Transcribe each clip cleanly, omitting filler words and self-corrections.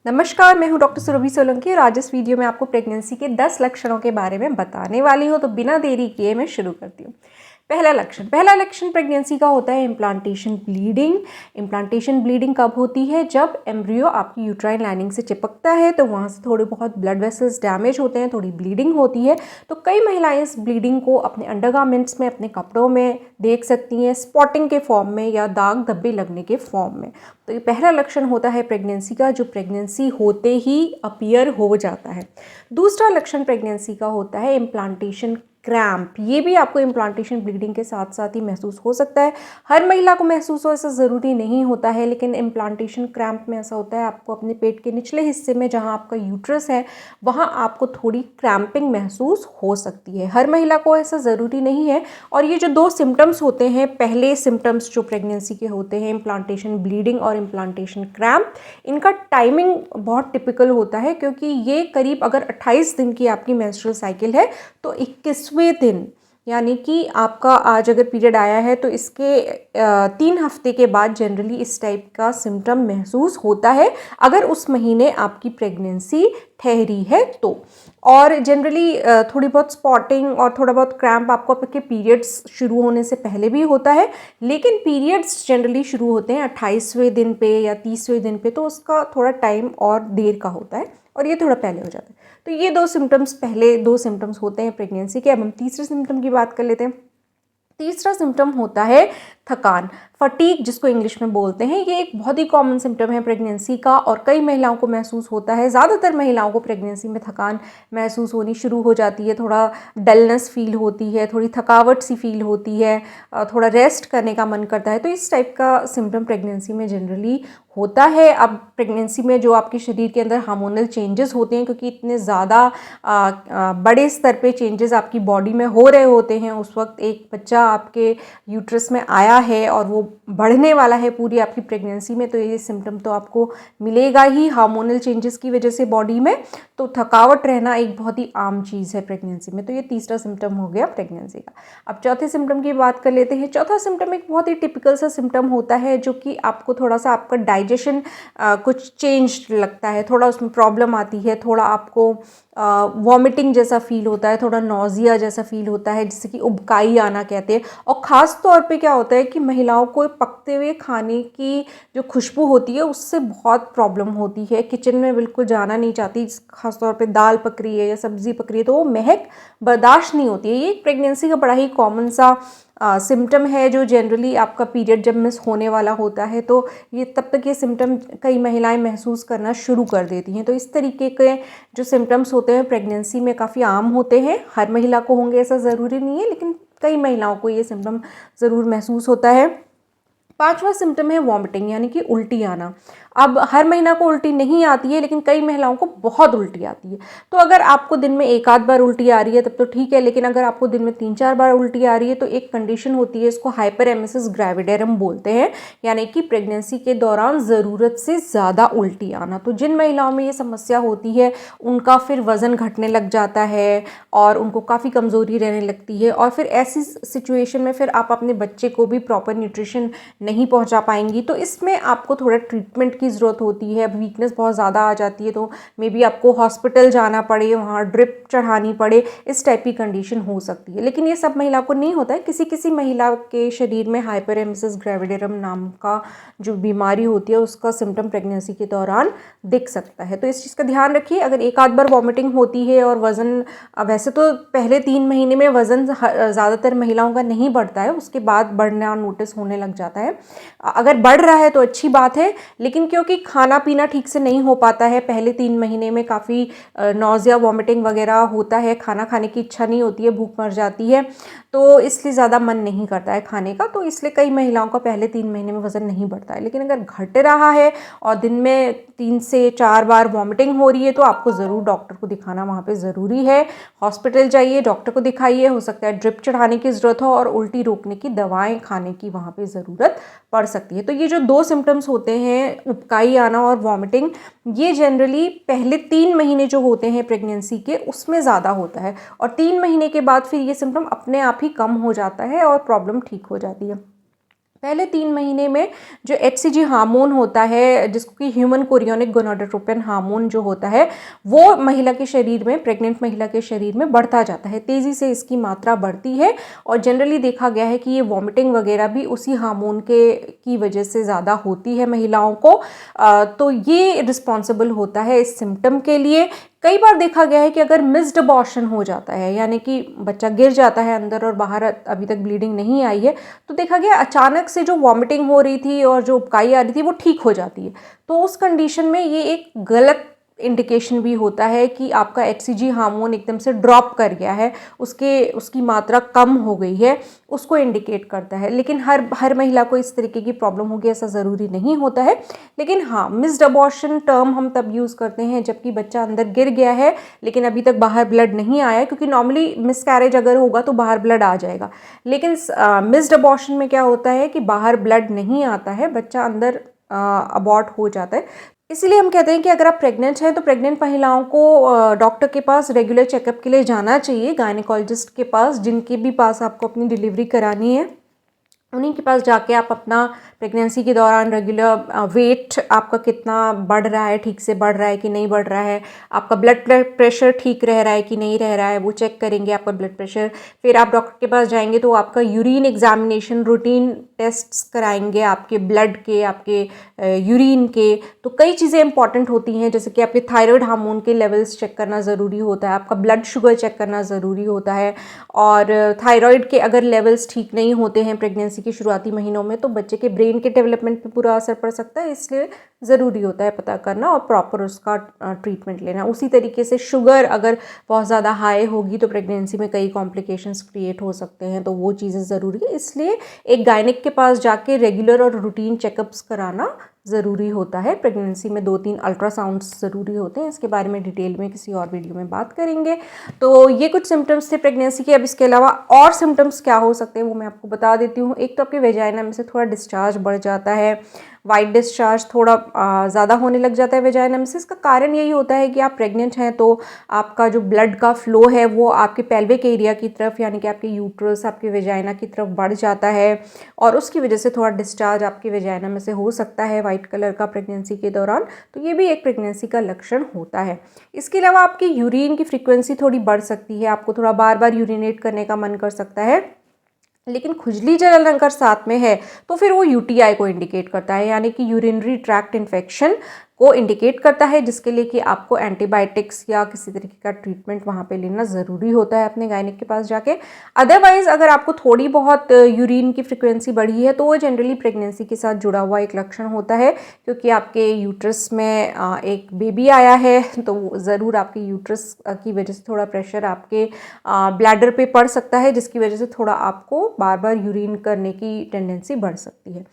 नमस्कार, मैं हूं डॉक्टर सुरभि सोलंकी और आज इस वीडियो में आपको प्रेगनेंसी के 10 लक्षणों के बारे में बताने वाली हूं। तो बिना देरी किए मैं शुरू करती हूं। पहला लक्षण प्रेगनेंसी का होता है इम्प्लांटेशन ब्लीडिंग। इम्प्लांटेशन ब्लीडिंग कब होती है? जब एम्ब्रियो आपकी यूट्राइन लाइनिंग से चिपकता है तो वहाँ से थोड़े बहुत ब्लड वेसल्स डैमेज होते हैं, थोड़ी ब्लीडिंग होती है। तो कई महिलाएं इस ब्लीडिंग को अपने अंडरगारमेंट्स में, अपने कपड़ों में देख सकती हैं, स्पॉटिंग के फॉर्म में या दाग धब्बे लगने के फॉर्म में। तो ये पहला लक्षण होता है प्रेगनेंसी का, जो प्रेगनेंसी होते ही अपीयर हो जाता है। दूसरा लक्षण प्रेगनेंसी का होता है इम्प्लांटेशन क्रैम्प। ये भी आपको इम्प्लांटेशन ब्लीडिंग के साथ साथ ही महसूस हो सकता है। हर महिला को महसूस हो ऐसा ज़रूरी नहीं होता है, लेकिन इम्प्लांटेशन क्रैम्प में ऐसा होता है आपको अपने पेट के निचले हिस्से में, जहाँ आपका यूट्रस है, वहाँ आपको थोड़ी क्रैम्पिंग महसूस हो सकती है। हर महिला को ऐसा ज़रूरी नहीं है। और ये जो दो सिम्टम्स होते हैं, पहले सिम्टम्स जो प्रेगनेंसी के होते हैं, इम्प्लांटेशन ब्लीडिंग और इम्प्लांटेशन क्रैम्प, इनका टाइमिंग बहुत टिपिकल होता है, क्योंकि ये करीब अगर 28 दिन की आपकी मेंस्ट्रुअल साइकिल है तो 21वें दिन, यानी कि आपका आज अगर पीरियड आया है तो इसके 3 हफ्ते के बाद जनरली इस टाइप का सिम्टम महसूस होता है, अगर उस महीने आपकी प्रेगनेंसी ठहरी है तो। और जनरली थोड़ी बहुत स्पॉटिंग और थोड़ा बहुत क्रैम्प आपको आपके पीरियड्स शुरू होने से पहले भी होता है, लेकिन पीरियड्स जनरली शुरू होते हैं 28वें दिन पे या 30वें दिन पे, तो उसका थोड़ा टाइम और देर का होता है और ये थोड़ा पहले हो जाता है। तो ये पहले दो सिम्टम्स होते हैं प्रेगनेंसी के। अब हम तीसरे सिम्टम की बात कर लेते हैं। तीसरा सिम्टम होता है थकान, फटीग जिसको इंग्लिश में बोलते हैं। ये एक बहुत ही कॉमन सिम्टम है प्रेगनेंसी का और कई महिलाओं को महसूस होता है। ज़्यादातर महिलाओं को प्रेगनेंसी में थकान महसूस होनी शुरू हो जाती है, थोड़ा डलनेस फील होती है, थोड़ी थकावट सी फील होती है, थोड़ा रेस्ट करने का मन करता है। तो इस टाइप का सिम्टम प्रेगनेंसी में जनरली होता है। अब प्रेगनेंसी में जो आपके शरीर के अंदर हार्मोनल चेंजेस होते हैं, क्योंकि इतने ज़्यादा बड़े स्तर पे चेंजेस आपकी बॉडी में हो रहे होते हैं, उस वक्त एक बच्चा आपके यूट्रस में आया है और वो बढ़ने वाला है पूरी आपकी प्रेगनेंसी में, तो ये सिम्टम तो आपको मिलेगा ही हार्मोनल चेंजेस की वजह से बॉडी में। तो थकावट रहना एक बहुत ही आम चीज़ है प्रेगनेंसी में। तो ये तीसरा सिम्टम हो गया प्रेगनेंसी का। अब चौथे सिम्टम की बात कर लेते हैं। चौथा सिम्टम एक बहुत ही टिपिकल सा सिम्टम होता है, जो कि आपको थोड़ा सा आपका डाइजेशन कुछ चेंज लगता है, थोड़ा उसमें प्रॉब्लम आती है, थोड़ा आपको वॉमिटिंग जैसा फील होता है, थोड़ा नॉजिया जैसा फील होता है, जिससे कि उबकाई आना कहते हैं। और ख़ास तौर पे क्या होता है कि महिलाओं को पकते हुए खाने की जो खुशबू होती है उससे बहुत प्रॉब्लम होती है, किचन में बिल्कुल जाना नहीं चाहती। ख़ास तौर पे दाल पक रही है या सब्ज़ी पक रही है तो वो महक बर्दाश्त नहीं होती है। ये एक प्रेगनेंसी का बड़ा ही कॉमन सा सिम्टम है, जो जनरली आपका पीरियड जब मिस होने वाला होता है तो ये तब तक ये सिम्टम कई महिलाएं महसूस करना शुरू कर देती हैं। तो इस तरीके के जो सिम्टम्स होते हैं प्रेगनेंसी में काफ़ी आम होते हैं। हर महिला को होंगे ऐसा ज़रूरी नहीं है, लेकिन कई महिलाओं को ये सिम्टम ज़रूर महसूस होता है। पांचवा सिम्टम है वॉमिटिंग, यानी कि उल्टी आना। अब हर महिला को उल्टी नहीं आती है, लेकिन कई महिलाओं को बहुत उल्टी आती है। तो अगर आपको दिन में एक आध बार उल्टी आ रही है तब तो ठीक है, लेकिन अगर आपको दिन में 3-4 बार उल्टी आ रही है तो एक कंडीशन होती है, इसको हाइपरेमेसिस ग्रेविडेरम बोलते हैं, यानी कि प्रेगनेंसी के दौरान ज़रूरत से ज़्यादा उल्टी आना। तो जिन महिलाओं में ये समस्या होती है उनका फिर वज़न घटने लग जाता है और उनको काफ़ी कमज़ोरी रहने लगती है, और फिर ऐसी सिचुएशन में फिर आप अपने बच्चे को भी प्रॉपर न्यूट्रिशन नहीं पहुंचा पाएंगी। तो इसमें आपको थोड़ा ट्रीटमेंट की ज़रूरत होती है। अब वीकनेस बहुत ज़्यादा आ जाती है तो मे बी आपको हॉस्पिटल जाना पड़े, वहाँ ड्रिप चढ़ानी पड़े, इस टाइप की कंडीशन हो सकती है। लेकिन ये सब महिला को नहीं होता है। किसी किसी महिला के शरीर में हाइपरेमेसिस ग्रेविडेरम नाम का जो बीमारी होती है उसका सिम्टम प्रेगनेंसी के दौरान दिख सकता है। तो इस चीज़ का ध्यान रखिए। अगर एक आध बार वॉमिटिंग होती है और वज़न, वैसे तो पहले 3 महीने में वज़न ज़्यादातर महिलाओं का नहीं बढ़ता है, उसके बाद बढ़ना नोटिस होने लग जाता है। अगर बढ़ रहा है तो अच्छी बात है, लेकिन क्योंकि खाना पीना ठीक से नहीं हो पाता है, पहले 3 महीने में काफ़ी नॉजिया वॉमिटिंग वगैरह होता है, खाना खाने की इच्छा नहीं होती है, भूख मर जाती है, तो इसलिए ज़्यादा मन नहीं करता है खाने का। तो इसलिए कई महिलाओं का पहले 3 महीने में वज़न नहीं बढ़ता है। लेकिन अगर घट रहा है और दिन में 3 से 4 बार वॉमिटिंग हो रही है तो आपको ज़रूर डॉक्टर को दिखाना वहाँ पे ज़रूरी है। हॉस्पिटल जाइए, डॉक्टर को दिखाइए, हो सकता है ड्रिप चढ़ाने की ज़रूरत हो और उल्टी रोकने की दवाएं खाने की वहाँ पे ज़रूरत पड़ सकती है। तो ये जो 2 सिम्टम्स होते हैं, उबकाई आना और वॉमिटिंग, ये जनरली पहले 3 महीने जो होते हैं प्रेगनेंसी के उसमें ज़्यादा होता है, और 3 महीने के बाद फिर ये सिम्टम अपने आप ही कम हो जाता है और प्रॉब्लम ठीक हो जाती है। पहले 3 महीने में जो HCG हार्मोन होता है, जिसको कि ह्यूमन कोरियोनिक गोनाडोट्रोपिन हार्मोन जो होता है, वो महिला के शरीर में, प्रेग्नेंट महिला के शरीर में बढ़ता जाता है, तेज़ी से इसकी मात्रा बढ़ती है। और जनरली देखा गया है कि ये वॉमिटिंग वगैरह भी उसी हार्मोन की वजह से ज़्यादा होती है महिलाओं को। तो ये रिस्पॉन्सिबल होता है इस सिम्टम के लिए। कई बार देखा गया है कि अगर मिस्ड अबॉर्शन हो जाता है, यानी कि बच्चा गिर जाता है अंदर और बाहर अभी तक ब्लीडिंग नहीं आई है, तो देखा गया अचानक से जो वॉमिटिंग हो रही थी और जो उबकाई आ रही थी वो ठीक हो जाती है। तो उस कंडीशन में ये एक गलत इंडिकेशन भी होता है कि आपका HCG हार्मोन एकदम से ड्रॉप कर गया है, उसकी मात्रा कम हो गई है, उसको इंडिकेट करता है। लेकिन हर महिला को इस तरीके की प्रॉब्लम होगी ऐसा ज़रूरी नहीं होता है। लेकिन हाँ, मिस्ड अबॉर्शन टर्म हम तब यूज़ करते हैं जबकि बच्चा अंदर गिर गया है लेकिन अभी तक बाहर ब्लड नहीं आया है, क्योंकि नॉर्मली मिसकैरेज अगर होगा तो बाहर ब्लड आ जाएगा। लेकिन मिस्ड अबॉर्शन में क्या होता है कि बाहर ब्लड नहीं आता है, बच्चा अंदर अबॉर्ट हो जाता है। इसलिए हम कहते हैं कि अगर आप प्रेग्नेंट हैं तो प्रेग्नेंट महिलाओं को डॉक्टर के पास रेगुलर चेकअप के लिए जाना चाहिए, गायनेकोलॉजिस्ट के पास, जिनके भी पास आपको अपनी डिलीवरी करानी है। उन्हीं के पास जाके आप अपना प्रेगनेंसी के दौरान रेगुलर वेट आपका कितना बढ़ रहा है, ठीक से बढ़ रहा है कि नहीं बढ़ रहा है, आपका ब्लड प्रेशर ठीक रह रहा है कि नहीं रह रहा है, वो चेक करेंगे आपका ब्लड प्रेशर। फिर आप डॉक्टर के पास जाएंगे तो आपका यूरिन एग्जामिनेशन, रूटीन टेस्ट्स कराएंगे आपके ब्लड के, आपके यूरिन के। तो कई चीज़ें इंपॉर्टेंट होती हैं, जैसे कि आपके थायराइड हार्मोन के लेवल्स चेक करना ज़रूरी होता है, आपका ब्लड शुगर चेक करना ज़रूरी होता है। और थायराइड के अगर लेवल्स ठीक नहीं होते हैं प्रेगनेंसी के शुरुआती महीनों में तो बच्चे के ब्रेन के डेवलपमेंट पे पूरा असर पड़ सकता है, इसलिए ज़रूरी होता है पता करना और प्रॉपर उसका ट्रीटमेंट लेना। उसी तरीके से शुगर अगर बहुत ज़्यादा हाई होगी तो प्रेगनेंसी में कई कॉम्प्लिकेशंस क्रिएट हो सकते हैं, तो वो चीज़ें ज़रूरी है। इसलिए एक गायनिक के पास जाके रेगुलर और रूटीन चेकअप्स कराना ज़रूरी होता है। प्रेगनेंसी में 2-3 अल्ट्रासाउंड्स ज़रूरी होते हैं, इसके बारे में डिटेल में किसी और वीडियो में बात करेंगे। तो ये कुछ सिम्टम्स थे प्रेगनेंसी के। अब इसके अलावा और सिम्टम्स क्या हो सकते हैं वो मैं आपको बता देती हूँ। एक तो आपके वेजाइना में से थोड़ा डिस्चार्ज बढ़ जाता है, वाइट डिस्चार्ज थोड़ा ज़्यादा होने लग जाता है वेजाइना में से। इसका कारण यही होता है कि आप प्रेग्नेंट हैं तो आपका जो ब्लड का फ्लो है वो आपके पेल्विक एरिया की तरफ, यानी कि आपके यूट्रस, आपके वेजाइना की तरफ बढ़ जाता है और उसकी वजह से थोड़ा डिस्चार्ज आपके वेजाइना में से हो सकता है वाइट कलर का प्रेगनेंसी के दौरान। तो ये भी एक प्रेगनेंसी का लक्षण होता है। इसके अलावा आपकी यूरिन की फ्रीक्वेंसी थोड़ी बढ़ सकती है, आपको थोड़ा बार बार यूरिनेट करने का मन कर सकता है। लेकिन खुजली जलन अगर साथ में है तो फिर वो UTI को इंडिकेट करता है, यानी कि यूरिनरी ट्रैक्ट इन्फेक्शन को इंडिकेट करता है, जिसके लिए कि आपको एंटीबायोटिक्स या किसी तरीके का ट्रीटमेंट वहाँ पे लेना ज़रूरी होता है अपने गायनिक के पास जाके। अदरवाइज़ अगर आपको थोड़ी बहुत यूरिन की फ्रिक्वेंसी बढ़ी है तो वो जनरली प्रेगनेंसी के साथ जुड़ा हुआ एक लक्षण होता है, क्योंकि आपके यूट्रस में एक बेबी आया है तो ज़रूर आपके यूट्रस की वजह से थोड़ा प्रेशर आपके ब्लैडर पे पड़ सकता है, जिसकी वजह से थोड़ा आपको बार बार यूरिन करने की टेंडेंसी बढ़ सकती है।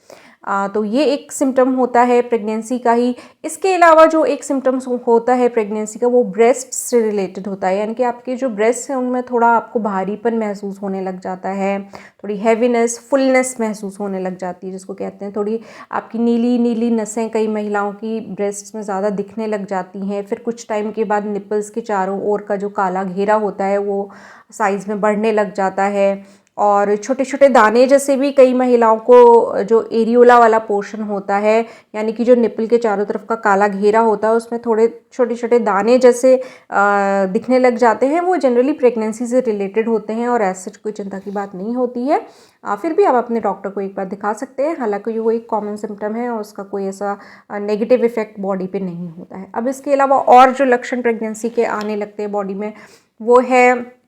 तो ये एक सिम्टम होता है प्रेगनेंसी का ही। इसके अलावा जो एक सिम्टम्स होता है प्रेगनेंसी का वो ब्रेस्ट से रिलेटेड होता है, यानी कि आपके जो ब्रेस्ट हैं उनमें थोड़ा आपको भारीपन महसूस होने लग जाता है, थोड़ी हैवीनेस, फुलनेस महसूस होने लग जाती है, जिसको कहते हैं थोड़ी आपकी नीली नीली नसें कई महिलाओं की ब्रेस्ट में ज़्यादा दिखने लग जाती हैं। फिर कुछ टाइम के बाद निपल्स के चारों ओर का जो काला घेरा होता है वो साइज़ में बढ़ने लग जाता है और छोटे छोटे दाने जैसे भी कई महिलाओं को जो एरियोला वाला पोर्शन होता है, यानी कि जो निपल के चारों तरफ का काला घेरा होता है उसमें थोड़े छोटे छोटे दाने जैसे दिखने लग जाते हैं। वो जनरली प्रेगनेंसी से रिलेटेड होते हैं और ऐसा कोई चिंता की बात नहीं होती है। फिर भी आप अपने डॉक्टर को एक बार दिखा सकते हैं, हालांकि वो एक कॉमन सिम्टम है और उसका कोई ऐसा नेगेटिव इफेक्ट बॉडी पे नहीं होता है। अब इसके अलावा और जो लक्षण प्रेगनेंसी के आने लगते हैं बॉडी में वो है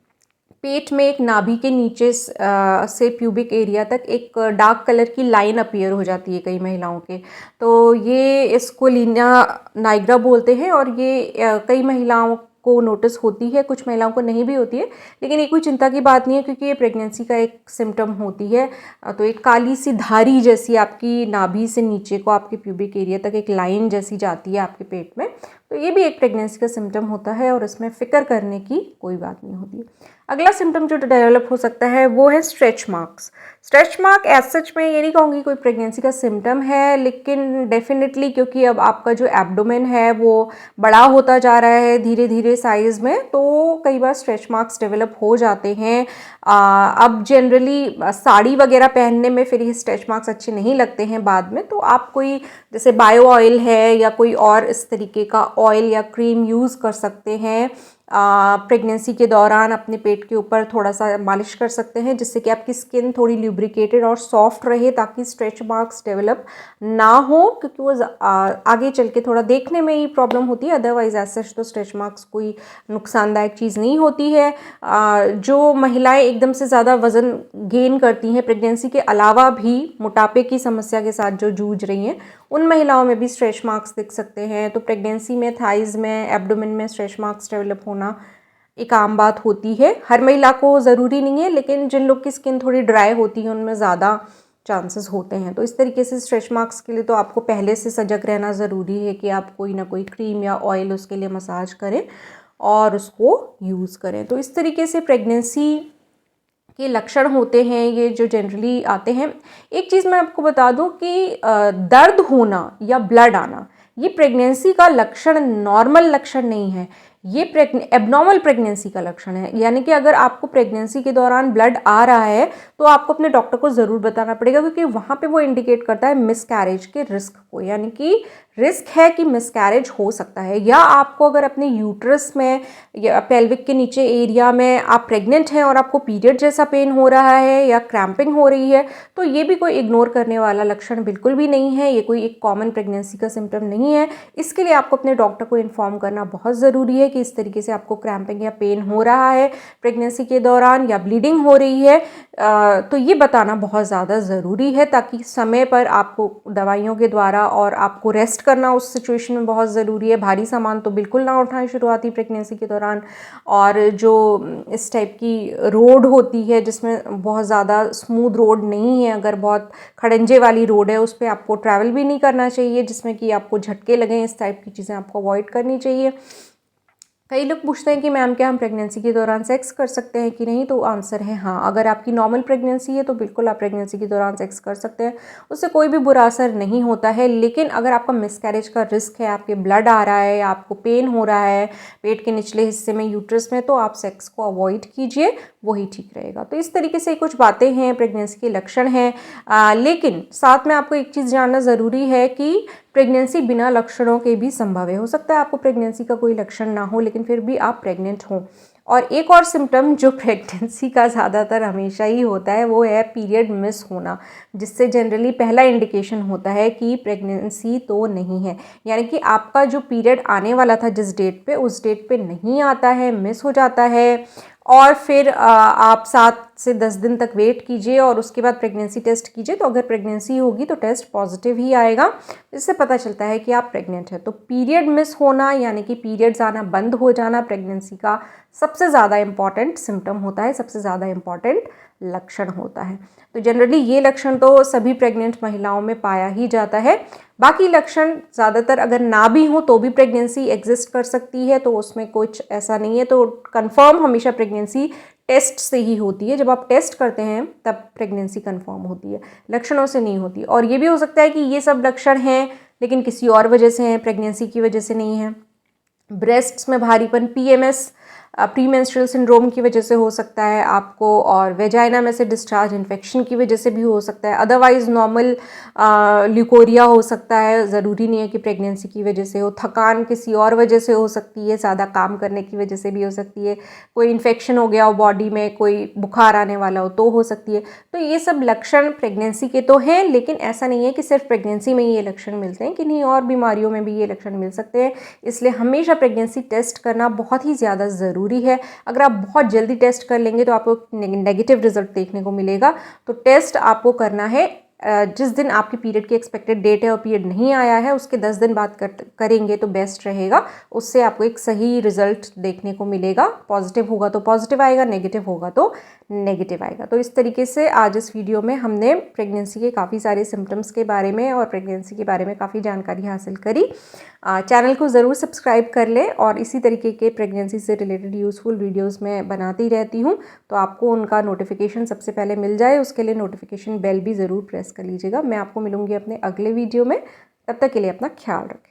पेट में एक नाभि के नीचे से प्यूबिक एरिया तक एक डार्क कलर की लाइन अपीयर हो जाती है कई महिलाओं के। तो ये इसको लीनिया नाइग्रा बोलते हैं और ये कई महिलाओं को नोटिस होती है, कुछ महिलाओं को नहीं भी होती है, लेकिन ये कोई चिंता की बात नहीं है क्योंकि ये प्रेगनेंसी का एक सिम्टम होती है। तो एक काली सी धारी जैसी आपकी नाभि से नीचे को आपके प्यूबिक एरिया तक एक लाइन जैसी जाती है आपके पेट में, तो ये भी एक प्रेगनेंसी का सिम्टम होता है और इसमें फ़िक्र करने की कोई बात नहीं होती। अगला सिम्टम जो डेवलप हो सकता है वो है stretch marks. Stretch mark as such मैं ये नहीं कहूँगी कोई प्रेगनेंसी का सिम्टम है, लेकिन डेफिनेटली क्योंकि अब आपका जो एब्डोमेन है वो बड़ा होता जा रहा है धीरे धीरे साइज़ में, तो कई बार स्ट्रेच मार्क्स डेवलप हो जाते हैं। अब जनरली साड़ी वगैरह पहनने में फिर ये स्ट्रेच मार्क्स अच्छे नहीं लगते हैं बाद में, तो आप कोई जैसे बायो ऑयल है या कोई और इस तरीके का ऑयल या क्रीम यूज़ कर सकते हैं। प्रेगनेंसी के दौरान अपने पेट के ऊपर थोड़ा सा मालिश कर सकते हैं, जिससे कि आपकी स्किन थोड़ी ल्यूब्रिकेटेड और सॉफ्ट रहे, ताकि स्ट्रेच मार्क्स डेवलप ना हो, क्योंकि वो आगे चल के थोड़ा देखने में ही प्रॉब्लम होती है। अदरवाइज ऐसा तो स्ट्रेच मार्क्स कोई नुकसानदायक चीज़ नहीं होती है। जो महिलाएं एकदम से ज़्यादा वज़न गेन करती हैं प्रेगनेंसी के अलावा भी मोटापे की समस्या के साथ जो जूझ रही हैं, उन महिलाओं में भी स्ट्रेच मार्क्स दिख सकते हैं। तो प्रेगनेंसी में थाइज़ में, एब्डोमेन में स्ट्रेच मार्क्स डेवलप होना एक आम बात होती है। हर महिला को ज़रूरी नहीं है, लेकिन जिन लोग की स्किन थोड़ी ड्राई होती है उनमें ज़्यादा चांसेस होते हैं। तो इस तरीके से स्ट्रेच मार्क्स के लिए तो आपको पहले से सजग रहना ज़रूरी है कि आप कोई ना कोई क्रीम या ऑयल उसके लिए मसाज करें और उसको यूज़ करें। तो इस तरीके से प्रेगनेंसी के लक्षण होते हैं ये जो जनरली आते हैं। एक चीज़ मैं आपको बता दूं कि दर्द होना या ब्लड आना ये प्रेगनेंसी का लक्षण, नॉर्मल लक्षण नहीं है, ये एबनॉर्मल प्रेगनेंसी का लक्षण है। यानी कि अगर आपको प्रेगनेंसी के दौरान ब्लड आ रहा है तो आपको अपने डॉक्टर को ज़रूर बताना पड़ेगा, क्योंकि वहाँ पे वो इंडिकेट करता है मिसकैरेज के रिस्क को, यानी कि रिस्क है कि मिसकैरेज हो सकता है। या आपको अगर अपने यूट्रस में या पेल्विक के नीचे एरिया में आप प्रेग्नेंट हैं और आपको पीरियड जैसा पेन हो रहा है या क्रैम्पिंग हो रही है, तो ये भी कोई इग्नोर करने वाला लक्षण बिल्कुल भी नहीं है। ये कोई एक कॉमन प्रेगनेंसी का सिम्टम नहीं है। इसके लिए आपको अपने डॉक्टर को इन्फॉर्म करना बहुत ज़रूरी है कि इस तरीके से आपको क्रैम्पिंग या पेन हो रहा है प्रेगनेंसी के दौरान या ब्लीडिंग हो रही है। तो ये बताना बहुत ज़्यादा ज़रूरी है, ताकि समय पर आपको दवाइयों के द्वारा, और आपको रेस्ट करना उस सिचुएशन में बहुत ज़रूरी है। भारी सामान तो बिल्कुल ना उठाएं शुरुआती प्रेगनेंसी के दौरान। और जो इस टाइप की रोड होती है जिसमें बहुत ज़्यादा स्मूथ रोड नहीं है, अगर बहुत खड़ंजे वाली रोड है उस पर आपको ट्रैवल भी नहीं करना चाहिए, जिसमें कि आपको झटके लगें। इस टाइप की चीज़ें आपको अवॉइड करनी चाहिए। कई लोग पूछते हैं कि मैम क्या हम प्रेगनेंसी के दौरान सेक्स कर सकते हैं कि नहीं, तो आंसर है हाँ। अगर आपकी नॉर्मल प्रेगनेंसी है तो बिल्कुल आप प्रेगनेंसी के दौरान सेक्स कर सकते हैं, उससे कोई भी बुरा असर नहीं होता है। लेकिन अगर आपका मिसकैरेज का रिस्क है, आपके ब्लड आ रहा है या आपको पेन हो रहा है पेट के निचले हिस्से में, यूट्रस में, तो आप सेक्स को अवॉइड कीजिए, वही ठीक रहेगा। तो इस तरीके से कुछ बातें हैं, प्रेगनेंसी के लक्षण हैं। लेकिन साथ में आपको एक चीज़ जानना ज़रूरी है कि प्रेगनेंसी बिना लक्षणों के भी संभव है। हो सकता है आपको प्रेगनेंसी का कोई लक्षण ना हो, लेकिन फिर भी आप प्रेग्नेंट हों। और एक और सिम्टम जो प्रेगनेंसी का ज़्यादातर हमेशा ही होता है वो है पीरियड मिस होना, जिससे जनरली पहला इंडिकेशन होता है कि प्रेगनेंसी तो नहीं है। यानी कि आपका जो पीरियड आने वाला था जिस डेट पे, उस डेट पे नहीं आता है, मिस हो जाता है। और फिर आप 7 से 10 दिन तक वेट कीजिए और उसके बाद प्रेगनेंसी टेस्ट कीजिए। तो अगर प्रेगनेंसी होगी तो टेस्ट पॉजिटिव ही आएगा, इससे पता चलता है कि आप प्रेग्नेंट हैं। तो पीरियड मिस होना यानी कि पीरियड्स आना बंद हो जाना प्रेगनेंसी का सबसे ज़्यादा इम्पॉर्टेंट सिम्टम होता है, सबसे ज़्यादा इम्पॉर्टेंट लक्षण होता है। तो जनरली ये लक्षण तो सभी प्रेग्नेंट महिलाओं में पाया ही जाता है। बाकी लक्षण ज़्यादातर अगर ना भी हो तो भी प्रेगनेंसी एग्जिस्ट कर सकती है, तो उसमें कुछ ऐसा नहीं है। तो कंफर्म हमेशा प्रेगनेंसी टेस्ट से ही होती है। जब आप टेस्ट करते हैं तब प्रेगनेंसी कंफर्म होती है, लक्षणों से नहीं होती। और ये भी हो सकता है कि ये सब लक्षण हैं लेकिन किसी और वजह से हैं, प्रेगनेंसी की वजह से नहीं है। ब्रेस्ट्स में भारीपन, पीएमएस, प्री मेंस्ट्रुअल सिंड्रोम की वजह से हो सकता है आपको, और वेजाइना में से डिस्चार्ज इन्फेक्शन की वजह से भी हो सकता है। अदरवाइज नॉर्मल ल्यूकोरिया हो सकता है, ज़रूरी नहीं है कि प्रेगनेंसी की वजह से हो। थकान किसी और वजह से हो सकती है, ज़्यादा काम करने की वजह से भी हो सकती है। कोई इन्फेक्शन हो गया हो बॉडी में, कोई बुखार आने वाला हो तो हो सकती है। तो ये सब लक्षण प्रेगनेंसी के तो हैं, लेकिन ऐसा नहीं है कि सिर्फ प्रेगनेंसी में ये लक्षण मिलते हैं, किन्हीं और बीमारियों में भी ये लक्षण मिल सकते हैं। इसलिए हमेशा प्रेगनेंसी टेस्ट करना बहुत ही ज़्यादा ज़रूरी है। अगर आप बहुत जल्दी टेस्ट कर लेंगे तो आपको नेगेटिव रिजल्ट देखने को मिलेगा। तो टेस्ट आपको करना है जिस दिन आपके पीरियड की एक्सपेक्टेड डेट है और पीरियड नहीं आया है उसके 10 दिन बाद करेंगे तो बेस्ट रहेगा। उससे आपको एक सही रिजल्ट देखने को मिलेगा। पॉजिटिव होगा तो पॉजिटिव आएगा, नेगेटिव होगा तो नेगेटिव आएगा। तो इस तरीके से आज इस वीडियो में हमने प्रेगनेंसी के काफ़ी सारे सिम्टम्स के बारे में और प्रेगनेंसी के बारे में काफ़ी जानकारी हासिल करी। चैनल को ज़रूर सब्सक्राइब कर लें और इसी तरीके के प्रेगनेंसी से रिलेटेड यूज़फुल वीडियोस मैं बनाती रहती हूँ, तो आपको उनका नोटिफिकेशन सबसे पहले मिल जाए उसके लिए नोटिफिकेशन बेल भी ज़रूर प्रेस कर लीजिएगा। मैं आपको मिलूँगी अपने अगले वीडियो में, तब तक के लिए अपना ख्याल रखें।